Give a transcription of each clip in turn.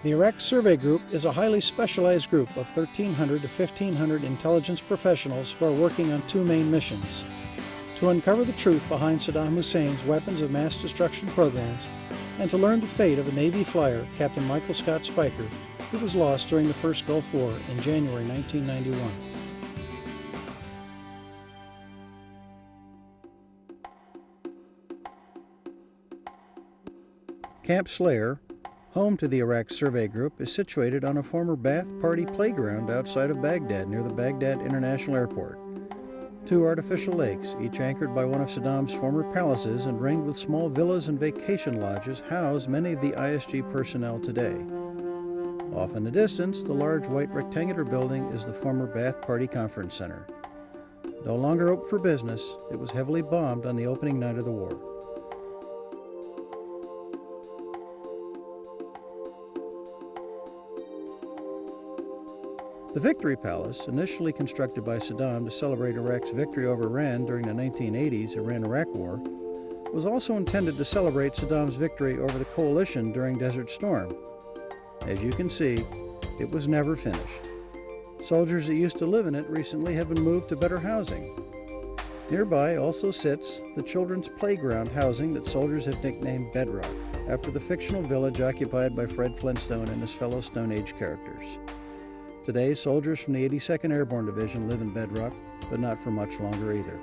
The Iraq Survey Group is a highly specialized group of 1,300 to 1,500 intelligence professionals who are working on two main missions: to uncover the truth behind Saddam Hussein's weapons of mass destruction programs, and to learn the fate of a Navy flyer, Captain Michael Scott Spiker, who was lost during the first Gulf War in January 1991. Camp Slayer, home to the Iraq Survey Group, is situated on a former Ba'ath Party playground outside of Baghdad near the Baghdad International Airport. Two artificial lakes, each anchored by one of Saddam's former palaces and ringed with small villas and vacation lodges, house many of the ISG personnel today. Off in the distance, the large white rectangular building is the former Ba'ath Party Conference Center. No longer open for business, it was heavily bombed on the opening night of the war. The Victory Palace, initially constructed by Saddam to celebrate Iraq's victory over Iran during the 1980s Iran-Iraq War, was also intended to celebrate Saddam's victory over the coalition during Desert Storm. As you can see, it was never finished. Soldiers that used to live in it recently have been moved to better housing. Nearby also sits the children's playground housing that soldiers have nicknamed Bedrock, after the fictional village occupied by Fred Flintstone and his fellow Stone Age characters. Today, soldiers from the 82nd Airborne Division live in Bedrock, but not for much longer either.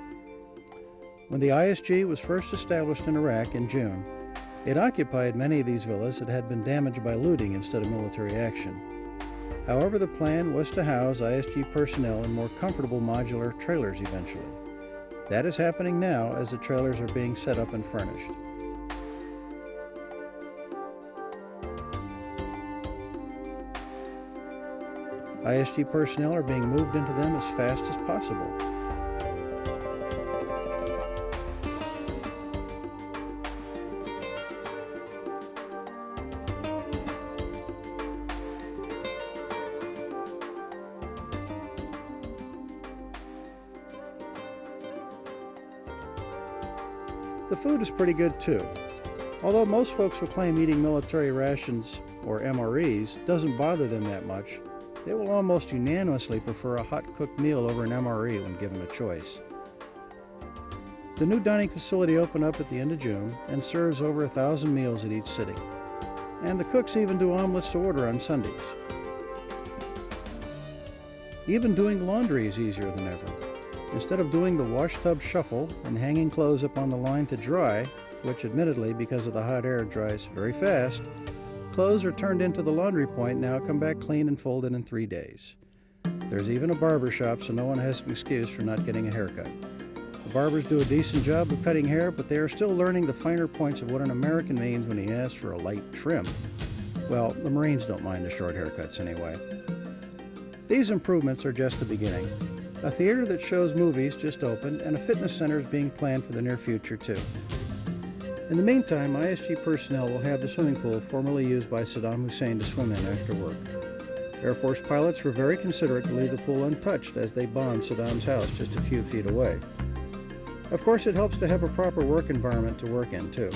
When the ISG was first established in Iraq in June, it occupied many of these villas that had been damaged by looting instead of military action. However, the plan was to house ISG personnel in more comfortable modular trailers eventually. That is happening now as the trailers are being set up and furnished. ISG personnel are being moved into them as fast as possible. The food is pretty good too. Although most folks will claim eating military rations, or MREs, doesn't bother them that much, they will almost unanimously prefer a hot-cooked meal over an MRE when given a choice. The new dining facility opened up at the end of June and serves over 1,000 meals at each sitting. And the cooks even do omelets to order on Sundays. Even doing laundry is easier than ever. Instead of doing the wash tub shuffle and hanging clothes up on the line to dry, which admittedly because of the hot air dries very fast, clothes are turned into the laundry point now come back clean and folded in 3 days. There's even a barber shop, so no one has an excuse for not getting a haircut. The barbers do a decent job of cutting hair, but they are still learning the finer points of what an American means when he asks for a light trim. Well, the Marines don't mind the short haircuts anyway. These improvements are just the beginning. A theater that shows movies just opened, and a fitness center is being planned for the near future too. In the meantime, ISG personnel will have the swimming pool formerly used by Saddam Hussein to swim in after work. Air Force pilots were very considerate to leave the pool untouched as they bombed Saddam's house just a few feet away. Of course, it helps to have a proper work environment to work in too.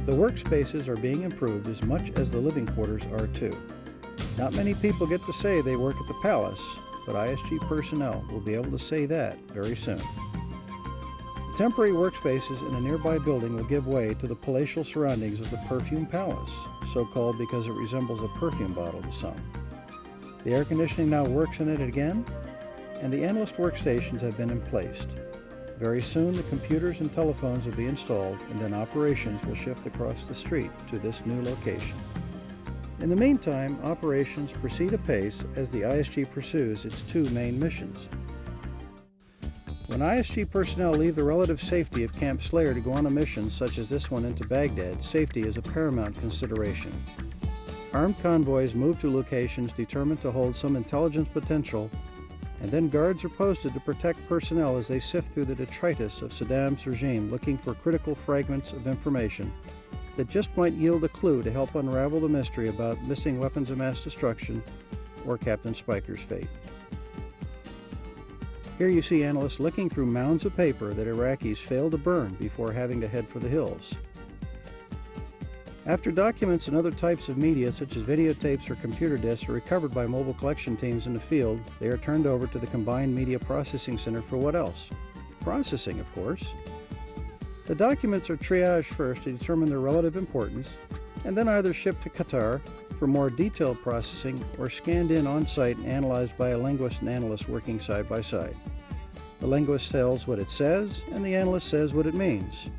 The workspaces are being improved as much as the living quarters are too. Not many people get to say they work at the palace, but ISG personnel will be able to say that very soon. Temporary workspaces in a nearby building will give way to the palatial surroundings of the Perfume Palace, so called because it resembles a perfume bottle to some. The air conditioning now works in it again, and the analyst workstations have been emplaced. Very soon the computers and telephones will be installed, and then operations will shift across the street to this new location. In the meantime, operations proceed apace as the ISG pursues its two main missions. When ISG personnel leave the relative safety of Camp Slayer to go on a mission such as this one into Baghdad, safety is a paramount consideration. Armed convoys move to locations determined to hold some intelligence potential, and then guards are posted to protect personnel as they sift through the detritus of Saddam's regime looking for critical fragments of information that just might yield a clue to help unravel the mystery about missing weapons of mass destruction or Captain Spiker's fate. Here you see analysts looking through mounds of paper that Iraqis failed to burn before having to head for the hills. After documents and other types of media such as videotapes or computer disks are recovered by mobile collection teams in the field, they are turned over to the Combined Media Processing Center for what else? Processing, of course. The documents are triaged first to determine their relative importance, and then either shipped to Qatar for more detailed processing or scanned in on-site and analyzed by a linguist and analyst working side by side. The linguist tells what it says, and the analyst says what it means.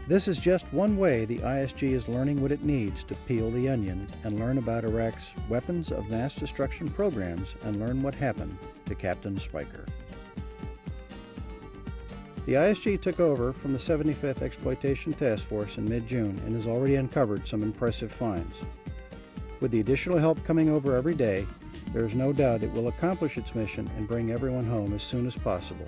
This is just one way the ISG is learning what it needs to peel the onion and learn about Iraq's weapons of mass destruction programs and learn what happened to Captain Spiker. The ISG took over from the 75th Exploitation Task Force in mid-June and has already uncovered some impressive finds. With the additional help coming over every day, there is no doubt it will accomplish its mission and bring everyone home as soon as possible.